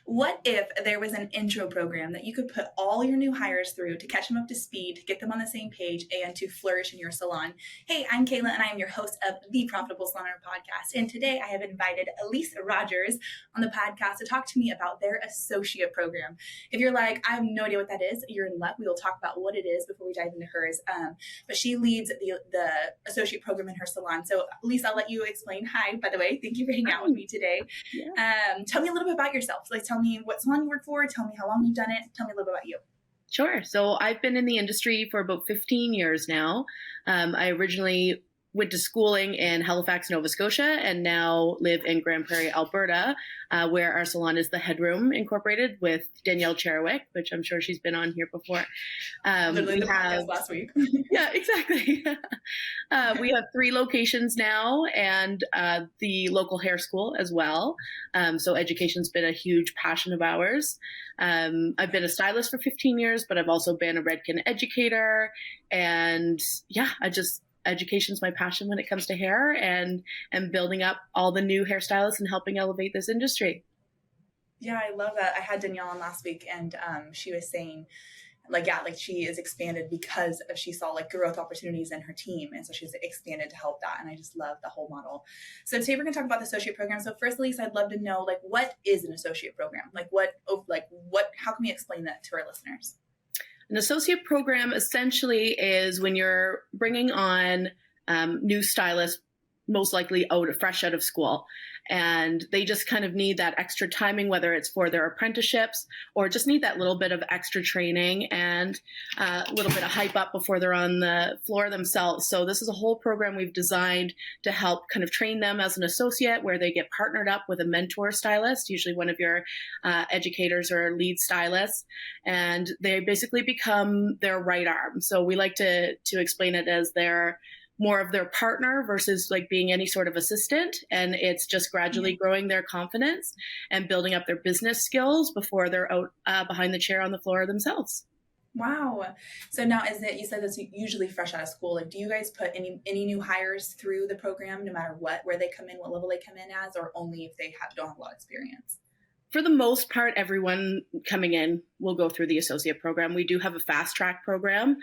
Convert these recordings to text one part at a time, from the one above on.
What if there was an intro program that you could put all your new hires through to catch them up to speed, to get them on the same page, and to flourish in your salon? Hey, I'm Kayla, and I am your host of the Profitable Salon Owner Podcast. And today I have invited Elyse Rodgers on the podcast to talk to me about their associate program. If you're like, I have no idea what that is, you're in luck. We will talk about what it is before we dive into hers. But she leads the associate program in her salon. So, Elise, I'll let you explain. Hi, by the way. Thank you for hanging out with me today. Yeah. Tell me a little bit about yourself. Like, tell me what salon you work for. Tell me how long you've done it. Tell me a little bit about you. Sure. So I've been in the industry for about 15 years now. I originally went to schooling in Halifax, Nova Scotia, and now live in Grand Prairie, Alberta, where our salon is the Headroom Incorporated with Danielle Cherewick, which I'm sure she's been on here before. Literally the podcast last week. Yeah, exactly. We have 3 locations now and the local hair school as well. So education's been a huge passion of ours. I've been a stylist for 15 years, but I've also been a Redken educator. And yeah, education's my passion when it comes to hair and building up all the new hairstylists and helping elevate this industry. Yeah, I love that. I had Danielle on last week and she was saying she is expanded because she saw like growth opportunities in her team. And so she's expanded to help that. And I just love the whole model. So today we're going to talk about the associate program. So first, Elise, I'd love to know, like, what is an associate program? How can we explain that to our listeners? An associate program essentially is when you're bringing on new stylists, most likely fresh out of school, and they just kind of need that extra timing, whether it's for their apprenticeships or just need that little bit of extra training and a little bit of hype up before they're on the floor themselves. So this is a whole program we've designed to help kind of train them as an associate, where they get partnered up with a mentor stylist, usually one of your educators or lead stylists, and they basically become their right arm. So we like to explain it as more of their partner versus like being any sort of assistant. And it's just gradually growing their confidence and building up their business skills before they're out behind the chair on the floor themselves. Wow. So now, you said that's usually fresh out of school. Like, do you guys put any new hires through the program, no matter where they come in, what level they come in as, or only if they don't have a lot of experience? For the most part, everyone coming in will go through the associate program. We do have a fast track program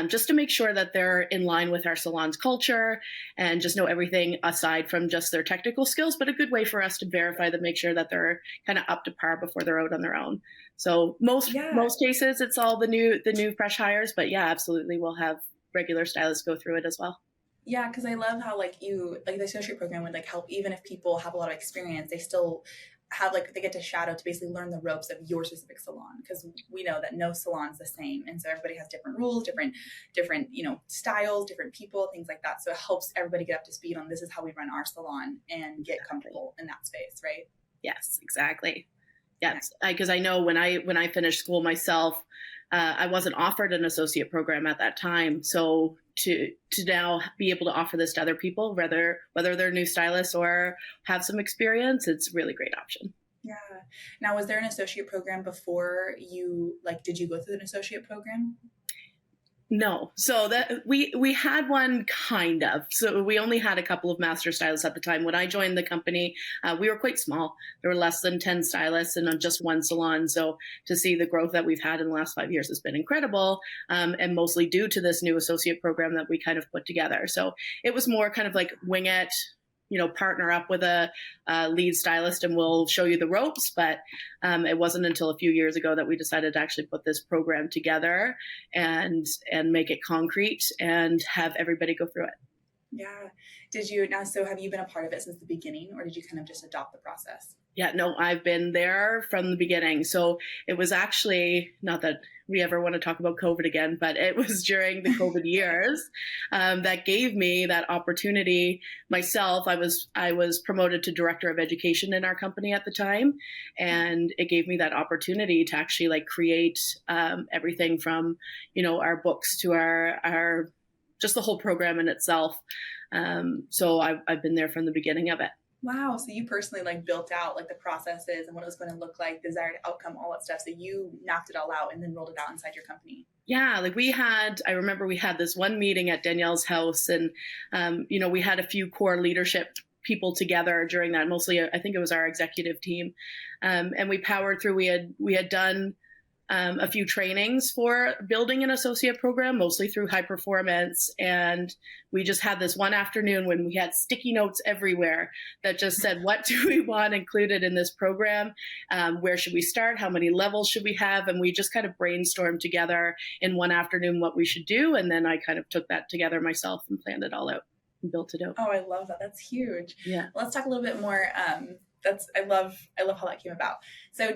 just to make sure that they're in line with our salon's culture and just know everything aside from just their technical skills, but a good way for us to verify them, make sure that they're kind of up to par before they're out on their own. So most cases, it's all the new fresh hires, but yeah, absolutely. We'll have regular stylists go through it as well. Yeah, because I love how the associate program would help, even if people have a lot of experience, they still have they get to shadow to basically learn the ropes of your specific salon, because we know that no salon's the same, and so everybody has different rules, different styles, different people, things like that. So it helps everybody get up to speed on this is how we run our salon and get comfortable in that space, right? Yes, exactly. Yes, because I know when I finished school myself, I wasn't offered an associate program at that time. So to now be able to offer this to other people, whether they're new stylists or have some experience, it's a really great option. Yeah. Now, was there an associate program before you, did you go through an associate program? No. So that we had one kind of. So we only had a couple of master stylists at the time. When I joined the company, we were quite small. There were less than 10 stylists and just one salon. So to see the growth that we've had in the last 5 years has been incredible, and mostly due to this new associate program that we kind of put together. So it was more kind of like wing it, partner up with a lead stylist and we'll show you the ropes. But it wasn't until a few years ago that we decided to actually put this program together and make it concrete and have everybody go through it. Yeah. So have you been a part of it since the beginning, or did you kind of just adopt the process? Yeah, no, I've been there from the beginning. So it was actually, not that we ever want to talk about COVID again, but it was during the COVID years that gave me that opportunity myself. I was promoted to director of education in our company at the time, and it gave me that opportunity to actually create everything from, our books to our just the whole program in itself. So I've been there from the beginning of it. Wow. So you personally built out the processes and what it was going to look like, desired outcome, all that stuff. So you knocked it all out and then rolled it out inside your company. Yeah. I remember we had this one meeting at Danielle's house and, we had a few core leadership people together during that. Mostly, I think it was our executive team, and we powered through. We had done a few trainings for building an associate program, mostly through high performance. And we just had this one afternoon when we had sticky notes everywhere that just said, what do we want included in this program? Where should we start? How many levels should we have? And we just kind of brainstormed together in one afternoon what we should do. And then I kind of took that together myself and planned it all out and built it out. Oh, I love that. That's huge. Yeah. Let's talk a little bit more. I love how that came about. So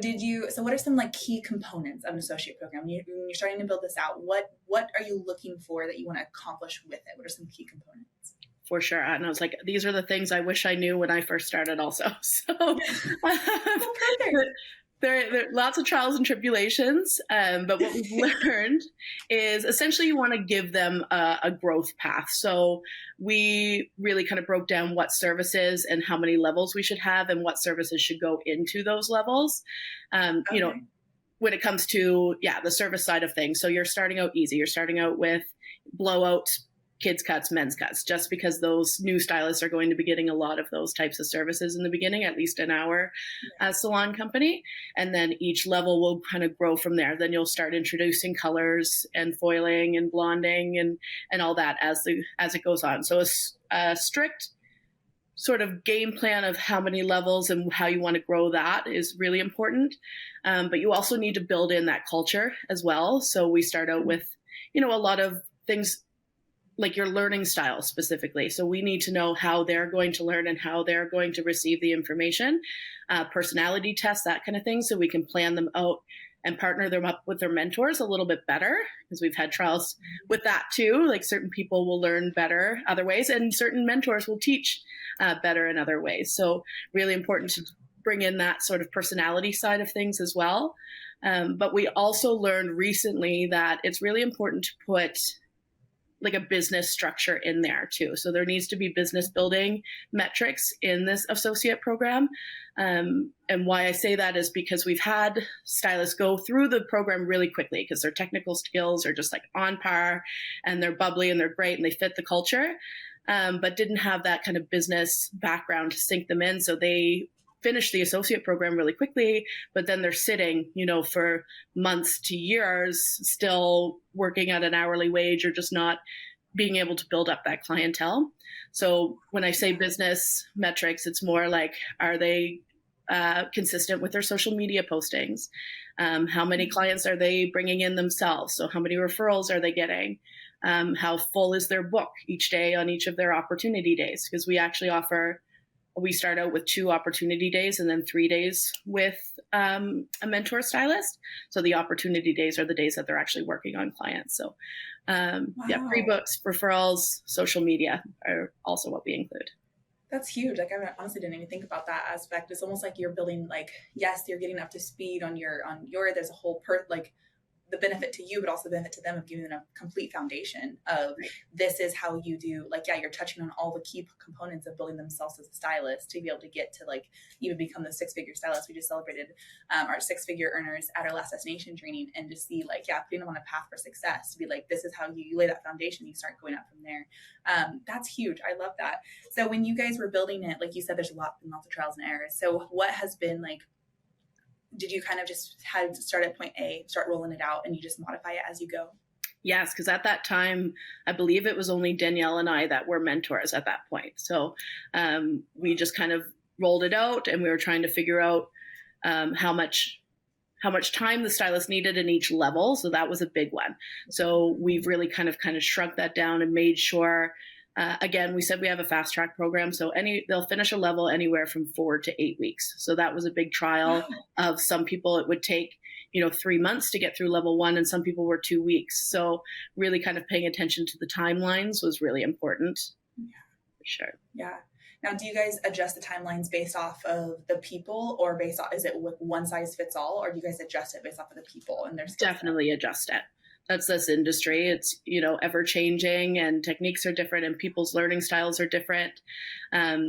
what are some like key components of an associate program? When you're starting to build this out, what are you looking for that you want to accomplish with it? What are some key components? For sure. And I was like, these are the things I wish I knew when I first started also. So there are lots of trials and tribulations, but what we've learned is essentially you want to give them a growth path. So we really kind of broke down what services and how many levels we should have and what services should go into those levels. You know, when it comes to, the service side of things. So you're starting out easy. You're starting out with blowouts, kids cuts, men's cuts, just because those new stylists are going to be getting a lot of those types of services in the beginning, at least in our salon company. And then each level will kind of grow from there. Then you'll start introducing colors and foiling and blonding and all that as it goes on. So a strict sort of game plan of how many levels and how you want to grow that is really important. But you also need to build in that culture as well. So we start out with, a lot of things like your learning style specifically. So we need to know how they're going to learn and how they're going to receive the information, personality tests, that kind of thing. So we can plan them out and partner them up with their mentors a little bit better, because we've had trials with that too. Like certain people will learn better other ways and certain mentors will teach better in other ways. So really important to bring in that sort of personality side of things as well. But we also learned recently that it's really important to put like a business structure in there too. So there needs to be business building metrics in this associate program. And why I say that is because we've had stylists go through the program really quickly because their technical skills are just like on par and they're bubbly and they're great and they fit the culture, but didn't have that kind of business background to sink them in. So they finish the associate program really quickly, but then they're sitting, for months to years, still working at an hourly wage or just not being able to build up that clientele. So when I say business metrics, it's more like, are they consistent with their social media postings? How many clients are they bringing in themselves? So how many referrals are they getting? How full is their book each day on each of their opportunity days? Because we start out with 2 opportunity days and then 3 days with a mentor stylist. So the opportunity days are the days that they're actually working on clients. So pre-books, referrals, social media are also what we include. That's huge. Like I honestly didn't even think about that aspect. It's almost like you're building yes, you're getting up to speed on your, there's a whole the benefit to you, but also the benefit to them of giving them a complete foundation of this is how you do, you're touching on all the key components of building themselves as a stylist to be able to get to even become the 6-figure stylist. We just celebrated our 6-figure earners at our last destination training, and to see putting them on a path for success, to be this is how you lay that foundation, you start going up from there. That's huge. I love that. So when you guys were building it, like you said, there's lots of trials and errors. So what has been did you kind of just had to start at point A, start rolling it out, and you just modify it as you go? Yes, because at that time, I believe it was only Danielle and I that were mentors at that point. So we just kind of rolled it out, and we were trying to figure out how much time the stylist needed in each level. So that was a big one. So we've really kind of shrunk that down and made sure. Again, we said we have a fast track program, so they'll finish a level anywhere from 4 to 8 weeks. So that was a big trial of some people. It would take, 3 months to get through level 1, and some people were 2 weeks. So really kind of paying attention to the timelines was really important. Yeah, for sure. Yeah. Now, do you guys adjust the timelines based off of the people, or is it one size fits all, or do you guys adjust it based off of the people and their skill set? Definitely adjust it. that's this industry. It's, ever changing, and techniques are different, and people's learning styles are different.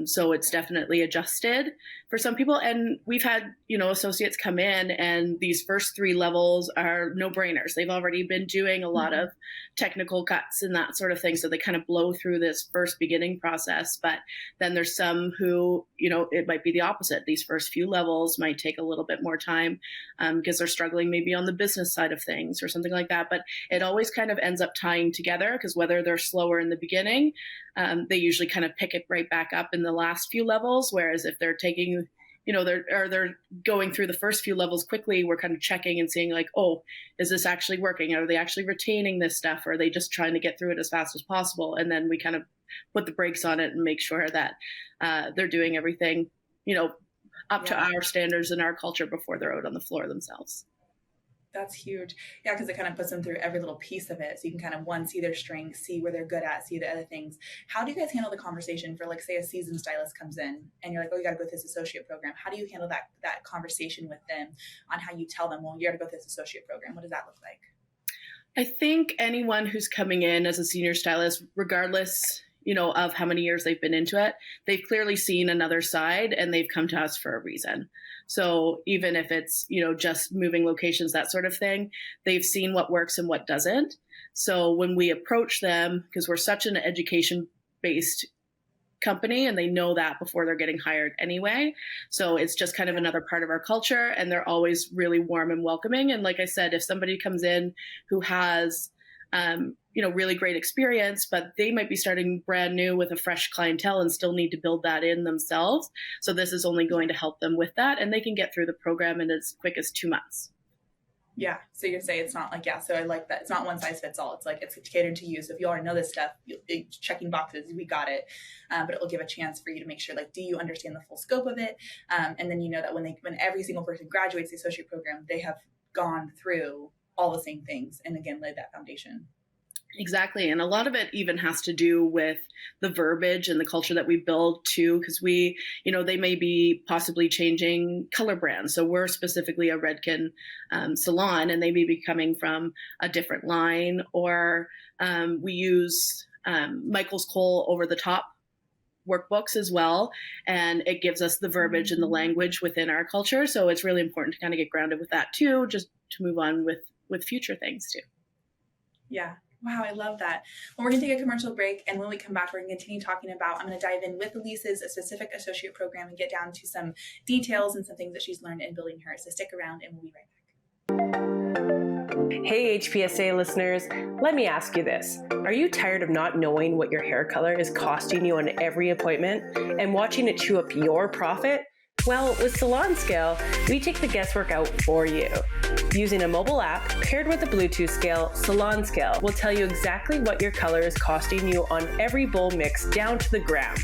So it's definitely adjusted for some people. And we've had, associates come in, and these first 3 levels are no brainers. They've already been doing a lot of technical cuts and that sort of thing. So they kind of blow through this first beginning process. But then there's some who, it might be the opposite. These first few levels might take a little bit more time because they're struggling maybe on the business side of things or something like that. But it always kind of ends up tying together, because whether they're slower in the beginning, they usually kind of pick it right back up in the last few levels. Whereas if they're taking, they're going through the first few levels quickly, we're kind of checking and seeing like, oh, is this actually working? Are they actually retaining this stuff? Or are they just trying to get through it as fast as possible? And then we kind of put the brakes on it and make sure that they're doing everything, up to our standards and our culture before they're out on the floor themselves. That's huge. Yeah, because it kind of puts them through every little piece of it. So you can kind of, one, see their strengths, see where they're good at, see the other things. How do you guys handle the conversation for, like, say a seasoned stylist comes in and you're like, oh, you got to go through this associate program. How do you handle that conversation with them on how you tell them, well, you got to go through this associate program? What does that look like? I think anyone who's coming in as a senior stylist, regardless, of how many years they've been into it, they've clearly seen another side, and they've come to us for a reason. So even if it's, just moving locations, that sort of thing, they've seen what works and what doesn't. So when we approach them, because we're such an education-based company, and they know that before they're getting hired anyway. So it's just kind of another part of our culture, and they're always really warm and welcoming. And like I said, if somebody comes in who has, really great experience, but they might be starting brand new with a fresh clientele and still need to build that in themselves. So this is only going to help them with that, and they can get through the program in as quick as 2 months. Yeah. So you say it's not like, so I like that. It's not one size fits all. It's like, it's catered to you. So if you already know this stuff, checking boxes, we got it. But it will give a chance for you to make sure, like, do you understand the full scope of it? And then that when every single person graduates the associate program, they have gone through all the same things and, again, laid that foundation. Exactly. And a lot of it even has to do with the verbiage and the culture that we build too, because we, they may be possibly changing color brands. So we're specifically a Redken salon, and they may be coming from a different line, or we use Michael's Cole over the top workbooks as well. And it gives us the verbiage and the language within our culture. So it's really important to kind of get grounded with that too, just to move on with future things too. Yeah. Wow, I love that. Well, we're going to take a commercial break, and when we come back, we're going to continue talking about, I'm going to dive in with Elise's a specific associate program and get down to some details and some things that she's learned in building her. So stick around, and we'll be right back. Hey, HPSA listeners, let me ask you this. Are you tired of not knowing what your hair color is costing you on every appointment and watching it chew up your profit? Well, with Salon Scale, we take the guesswork out for you. Using a mobile app paired with a Bluetooth scale, Salon Scale will tell you exactly what your color is costing you on every bowl mix down to the gram.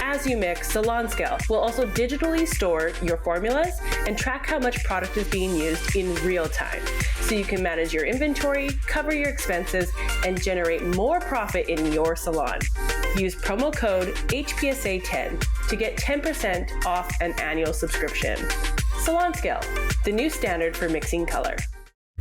As you mix, Salon Scale will also digitally store your formulas and track how much product is being used in real time, so you can manage your inventory, cover your expenses, and generate more profit in your salon. Use promo code HPSA10 to get 10% off an annual subscription. Salon Scale, the new standard for mixing color.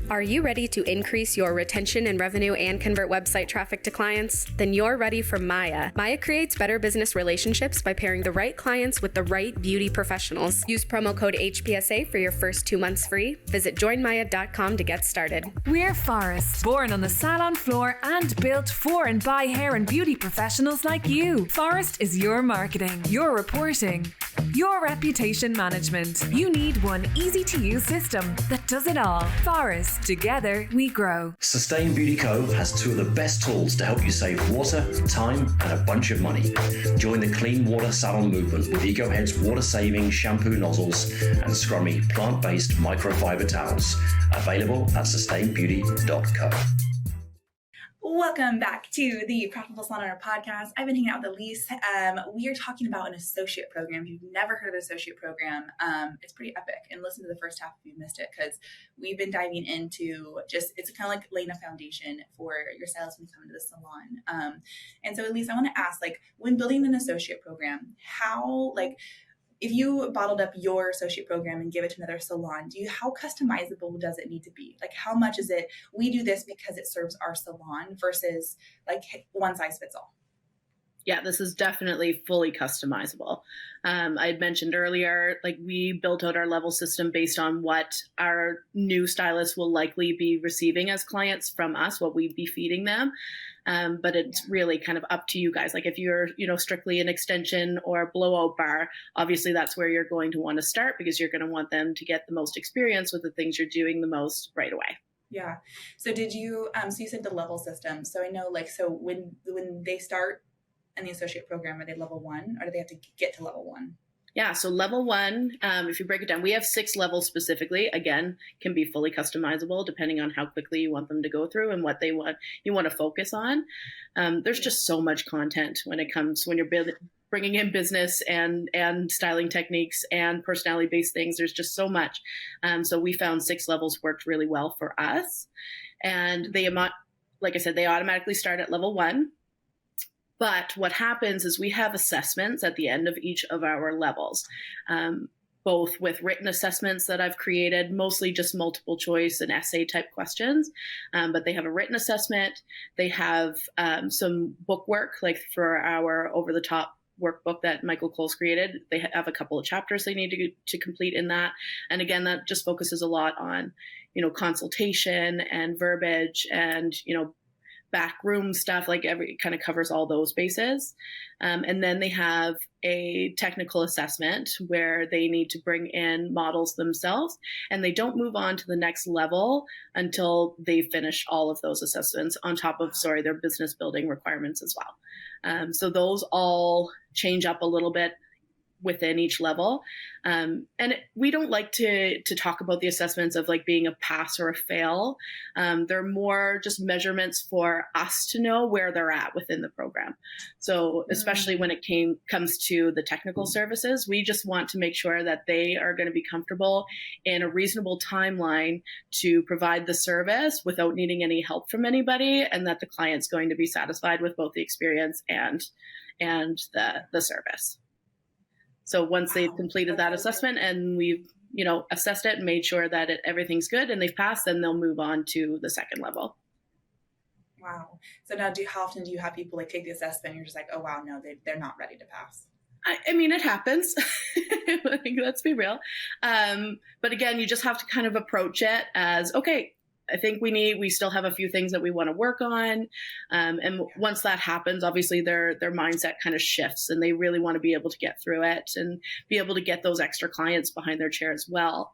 Are you ready to increase your retention and revenue and convert website traffic to clients? Then you're ready for Maya. Maya creates better business relationships by pairing the right clients with the right beauty professionals. Use promo code HPSA for your first 2 months free. Visit joinmaya.com to get started. We're Phorest, born on the salon floor and built for and by hair and beauty professionals like you. Phorest is your marketing, your reporting, your reputation management. You need one easy-to-use system that does it all. Phorest. Together, we grow. Sustain Beauty Co. has 2 of the best tools to help you save water, time, and a bunch of money. Join the clean water salon movement with EcoHead's water-saving shampoo nozzles and scrummy plant-based microfiber towels. Available at sustainbeauty.co. Welcome back to the Profitable Salon Owner Podcast. I've been hanging out with Elise. We are talking about an associate program. If you've never heard of the associate program, it's pretty epic. And listen to the first half if you missed it, because we've been diving into it's kind of like laying a foundation for your stylists when you come into the salon. And so, Elise, I want to ask, when building an associate program, how, if you bottled up your associate program and give it to another salon, how customizable does it need to be? Like, how much is it, we do this because it serves our salon versus like one size fits all? Yeah, this is definitely fully customizable. I had mentioned earlier, like we built out our level system based on what our new stylists will likely be receiving as clients from us, what we'd be feeding them. But it's really kind of up to you guys. Like if you're, strictly an extension or blowout bar, obviously that's where you're going to want to start because you're going to want them to get the most experience with the things you're doing the most right away. Yeah. So did you, so you said the level system. So I know so when they start in the associate program, are they level 1 or do they have to get to level 1? Yeah, so level 1, if you break it down, we have 6 levels specifically. Again, can be fully customizable depending on how quickly you want them to go through and what you want to focus on. There's just so much content when you're bringing in business and styling techniques and personality-based things. There's just so much. So we found 6 levels worked really well for us. And like I said, they automatically start at level 1. But what happens is we have assessments at the end of each of our levels, both with written assessments that I've created, mostly just multiple choice and essay type questions. But they have a written assessment. They have some book work, like for our over-the-top workbook that Michael Cole's created. They have a couple of chapters they need to complete in that. And again, that just focuses a lot on, consultation and verbiage and, backroom stuff, like kind of covers all those bases. And then they have a technical assessment where they need to bring in models themselves, and they don't move on to the next level until they finish all of those assessments on top of, their business building requirements as well. So those all change up a little bit within each level. We don't like to talk about the assessments of like being a pass or a fail. They're more just measurements for us to know where they're at within the program. So especially when it comes to the technical services, we just want to make sure that they are going to be comfortable in a reasonable timeline to provide the service without needing any help from anybody, and that the client's going to be satisfied with both the experience and the service. So once they've completed that assessment and we've, assessed it and made sure that everything's good and they've passed, then they'll move on to the second level. Wow. So now how often do you have people like take the assessment and you're just like, oh, wow, no, they're not ready to pass? I mean, it happens. Let's be real. But again, you just have to kind of approach it as, okay, I think we still have a few things that we want to work on. And once that happens, obviously their mindset kind of shifts and they really want to be able to get through it and be able to get those extra clients behind their chair as well.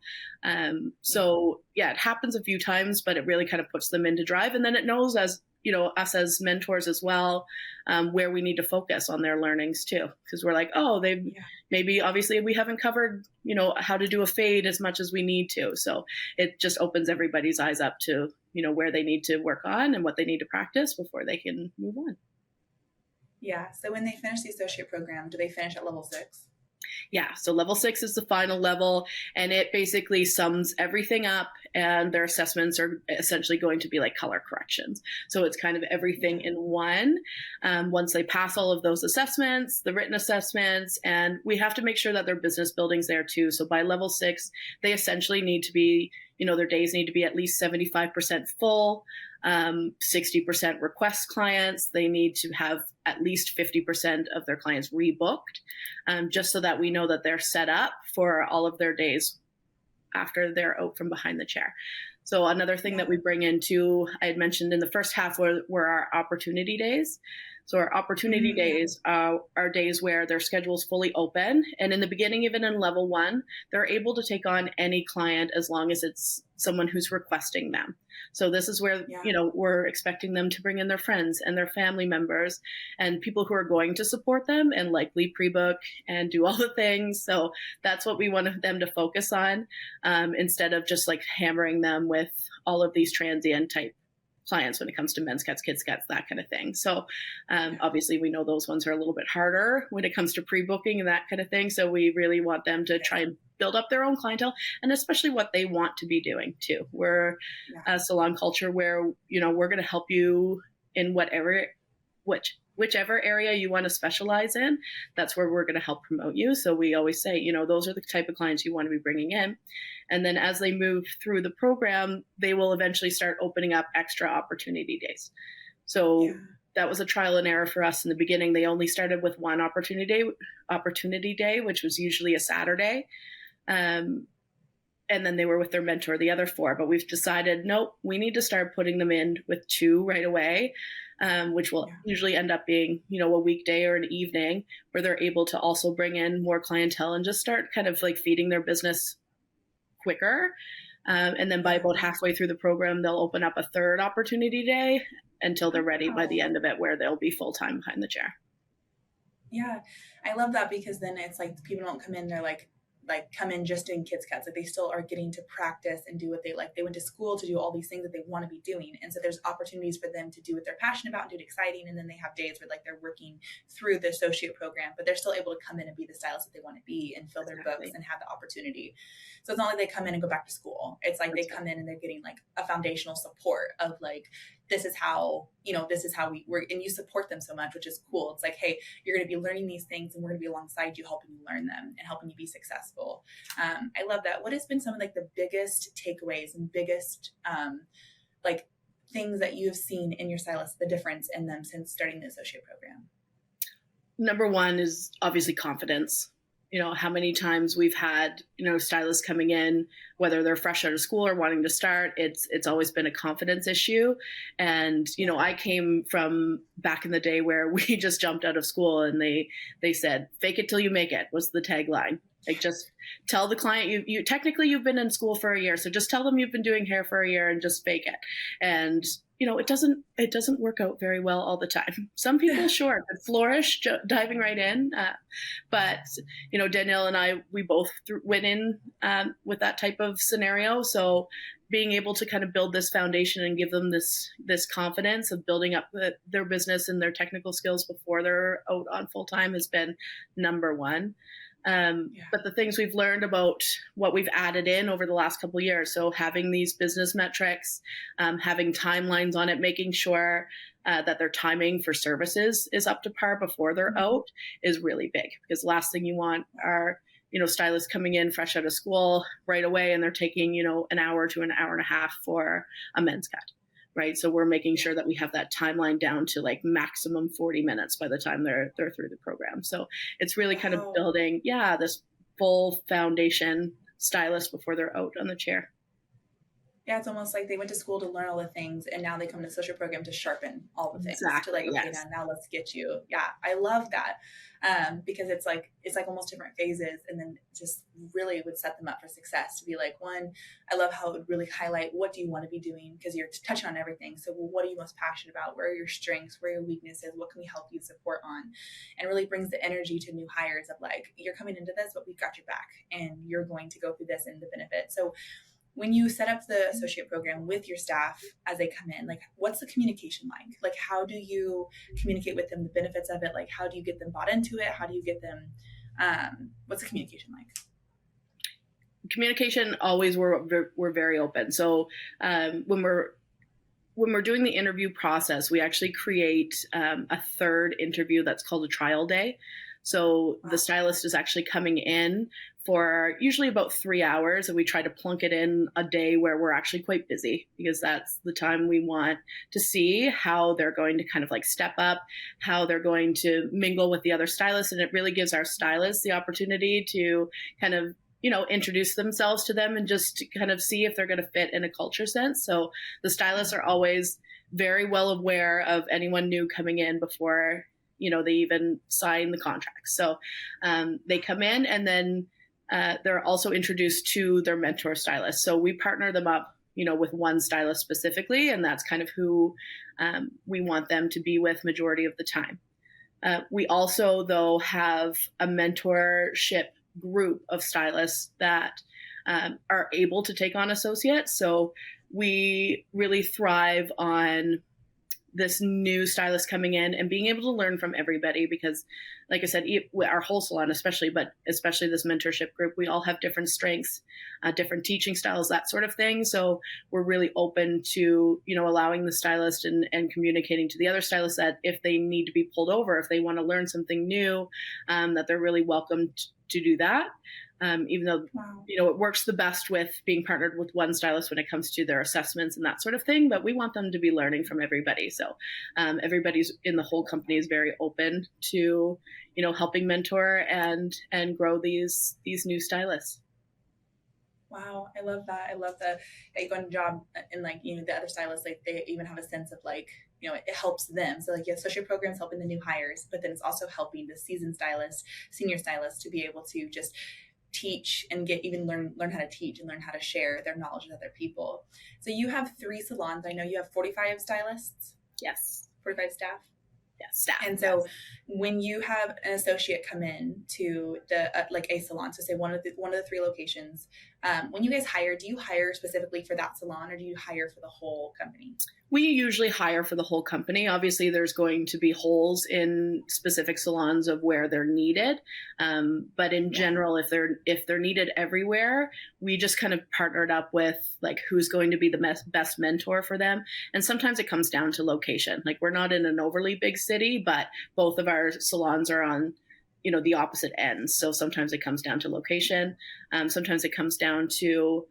So yeah, it happens a few times, but it really kind of puts them into drive. And then it knows us as mentors as well, where we need to focus on their learnings too. Because we're like, maybe obviously we haven't covered, how to do a fade as much as we need to. So it just opens everybody's eyes up to, where they need to work on and what they need to practice before they can move on. Yeah. So when they finish the associate program, do they finish at level 6? Yeah, so level 6 is the final level, and it basically sums everything up, and their assessments are essentially going to be like color corrections. So it's kind of everything in one. Once they pass all of those assessments, the written assessments, and we have to make sure that their business building's there too. So by level 6, they essentially need to be, their days need to be at least 75% full. 60% request clients. They need to have at least 50% of their clients rebooked, just so that we know that they're set up for all of their days after they're out from behind the chair. So another thing that we bring into, I had mentioned in the first half were our opportunity days. So our opportunity days are days where their schedule is fully open. And in the beginning, even in level 1, they're able to take on any client as long as it's someone who's requesting them. So this is where, we're expecting them to bring in their friends and their family members and people who are going to support them and likely pre-book and do all the things. So that's what we want them to focus on, instead of just like hammering them with all of these transient type clients when it comes to men's cuts, kids cuts, that kind of thing. So obviously we know those ones are a little bit harder when it comes to pre-booking and that kind of thing. So we really want them to try and build up their own clientele, and especially what they want to be doing too. We're a salon culture where, we're going to help you in whichever area you want to specialize in, that's where we're going to help promote you. So we always say, those are the type of clients you want to be bringing in. And then as they move through the program, they will eventually start opening up extra opportunity days. So that was a trial and error for us in the beginning. They only started with one opportunity day, which was usually a Saturday. And then they were with their mentor the other 4. But we've decided, nope, we need to start putting them in with 2 right away, which will usually end up being, a weekday or an evening where they're able to also bring in more clientele and just start kind of like feeding their business quicker. And then by about halfway through the program, they'll open up a 3rd opportunity day until they're ready by the end of it, where they'll be full-time behind the chair. Yeah, I love that, because then it's like people don't come in, they're like come in just doing kids cuts. Like they still are getting to practice and do what they like. They went to school to do all these things that they want to be doing. And so there's opportunities for them to do what they're passionate about and do it exciting. And then they have days where like they're working through the associate program, but they're still able to come in and be the stylist that they want to be and fill their books and have the opportunity. So it's not like they come in and go back to school. It's like they come in and they're getting like a foundational support of like, this is how we work, and you support them so much, which is cool. It's like, hey, you're going to be learning these things and we're going to be alongside you, helping you learn them and helping you be successful. I love that. What has been some of like the biggest takeaways and biggest like things that you've seen in your stylists, the difference in them since starting the associate program? Number 1 is obviously confidence. How many times we've had, stylists coming in, whether they're fresh out of school or wanting to start, it's always been a confidence issue. And, I came from back in the day where we just jumped out of school and they said, fake it till you make it was the tagline. Like, just tell the client you technically you've been in school for a year. So just tell them you've been doing hair for a year and just fake it. And, it doesn't work out very well all the time. Some people, sure, but flourish diving right in. But, Danielle and I, we both went in with that type of scenario. So being able to kind of build this foundation and give them this confidence of building up their business and their technical skills before they're out on full time has been number 1. But the things we've learned about what we've added in over the last couple of years, so having these business metrics, having timelines on it, making sure that their timing for services is up to par before they're out is really big, because the last thing you want are, stylists coming in fresh out of school right away and they're taking, an hour to an hour and a half for a men's cut. Right. So we're making sure that we have that timeline down to like maximum 40 minutes by the time they're through the program. So it's really kind of building, this full foundation stylist before they're out on the chair. Yeah, it's almost like they went to school to learn all the things, and now they come to the social program to sharpen all the things. Exactly. To like, okay, now let's get you. Yeah, I love that, because it's like almost different phases, and then just really would set them up for success. To be like, one, I love how it would really highlight what do you want to be doing, because you're touching on everything. So, what are you most passionate about? Where are your strengths? Where are your weaknesses? What can we help you support on? And really brings the energy to new hires of like, you're coming into this, but we've got your back, and you're going to go through this and the benefit. So when you set up the associate program with your staff as they come in, like, what's the communication like? Like, how do you communicate with them the benefits of it? Like, how do you get them bought into it? How do you get them, what's the communication like? Communication always, we're very open. So when we're doing the interview process, we actually create a 3rd interview that's called a trial day. So the stylist is actually coming in for usually about 3 hours, and we try to plunk it in a day where we're actually quite busy, because that's the time we want to see how they're going to kind of like step up, how they're going to mingle with the other stylists. And it really gives our stylists the opportunity to kind of, introduce themselves to them and just kind of see if they're going to fit in a culture sense. So the stylists are always very well aware of anyone new coming in before, they even sign the contract. So they come in, and then they're also introduced to their mentor stylist. So we partner them up, with one stylist specifically, and that's kind of who we want them to be with majority of the time. We also, though, have a mentorship group of stylists that are able to take on associates. So we really thrive on this new stylist coming in and being able to learn from everybody, because like I said, our whole salon, especially this mentorship group, we all have different strengths, different teaching styles, that sort of thing. So we're really open to, allowing the stylist and communicating to the other stylists that if they need to be pulled over, if they want to learn something new, that they're really welcome to do that. Even though, it works the best with being partnered with one stylist when it comes to their assessments and that sort of thing, but we want them to be learning from everybody. So everybody's in the whole company is very open to, helping mentor and grow these new stylists. Wow, I love that. I love that you go on a job and the other stylists, they even have a sense of it helps them. So your associate program's helping the new hires, but then it's also helping the seasoned stylists, senior stylists to be able to just teach and learn how to teach and learn how to share their knowledge with other people. So you have 3 salons. I know you have 45 stylists. Yes. 45 staff. Yes, staff. And so when you have an associate come in to the a salon, so say one of the 3 locations, when you guys hire, do you hire specifically for that salon or do you hire for the whole company? We usually hire for the whole company. Obviously, there's going to be holes in specific salons of where they're needed. But in general, if they're needed everywhere, we just kind of partnered up with who's going to be the best mentor for them. And sometimes it comes down to location. We're not in an overly big city, but both of our salons are on the opposite ends. So sometimes it comes down to location. Sometimes it comes down to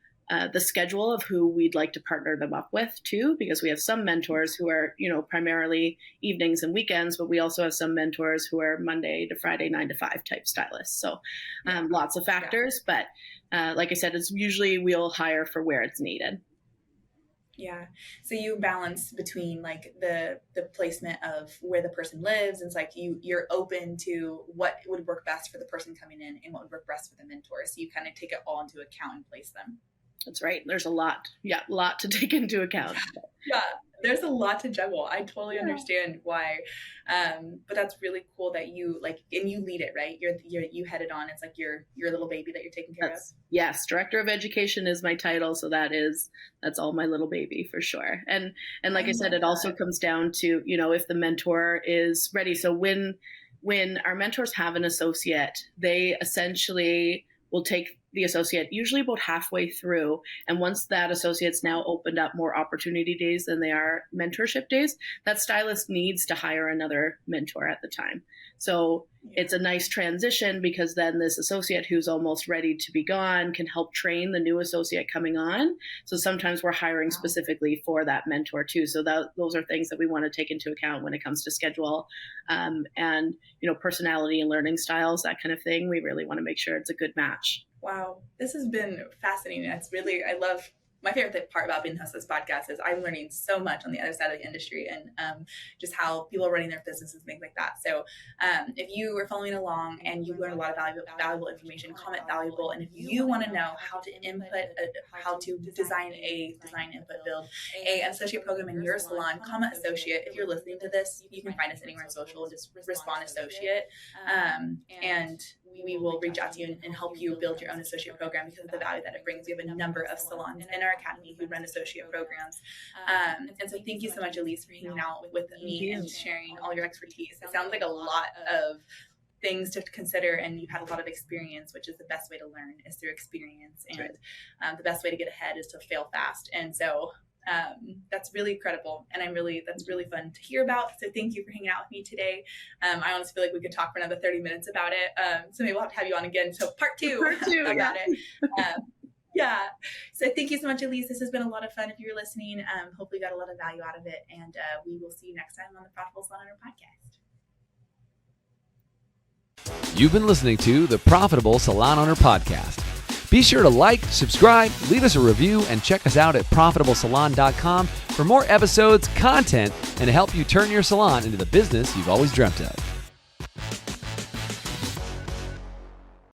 the schedule of who we'd like to partner them up with too, because we have some mentors who are, primarily evenings and weekends, but we also have some mentors who are Monday to Friday, 9 to 5 type stylists. So lots of factors, but like I said, it's usually we'll hire for where it's needed. Yeah. So you balance between the placement of where the person lives. And it's you're open to what would work best for the person coming in and what would work best for the mentor. So you kind of take it all into account and place them. That's right. There's a lot to take into account. Yeah, there's a lot to juggle. I totally understand why. But that's really cool that you and you lead it, right? You head it on. It's your little baby that you're taking care of. Yes. Director of Education is my title. So that's all my little baby for sure. And like I said, it also comes down to, if the mentor is ready. So when our mentors have an associate, they essentially will take the associate usually about halfway through. And once that associate's now opened up more opportunity days than they are mentorship days, that stylist needs to hire another mentor at the time. So it's a nice transition because then this associate who's almost ready to be gone can help train the new associate coming on. So sometimes we're hiring specifically for that mentor too. So those are things that we want to take into account when it comes to schedule and, personality and learning styles, that kind of thing. We really want to make sure it's a good match. Wow, this has been fascinating. I love my favorite part about being the host of this podcast is I'm learning so much on the other side of the industry and just how people are running their businesses and things like that. So if you are following along and you learned a lot of valuable information, comment valuable. And if you want to know how to design build an associate program in your salon, comment associate. If you're listening to this, you can find us anywhere on social, just respond associate. And we will reach out to you and help you build your own associate program because of the value that it brings. We have a number of salons in our academy who run associate programs. And so thank you so much, Elise, for hanging out with me and sharing all your expertise. It sounds like a lot of things to consider, and you've had a lot of experience, which is the best way to learn is through experience. And the best way to get ahead is to fail fast. And so that's really incredible. And that's really fun to hear about. So thank you for hanging out with me today. I honestly feel like we could talk for another 30 minutes about it. So maybe we'll have to have you on again. So part two about it. Yeah. So thank you so much, Elise. This has been a lot of fun. If you're listening, hopefully you got a lot of value out of it. And we will see you next time on the Profitable Salon Owner Podcast. You've been listening to the Profitable Salon Owner Podcast. Be sure to like, subscribe, leave us a review, and check us out at profitablesalon.com for more episodes, content, and to help you turn your salon into the business you've always dreamt of.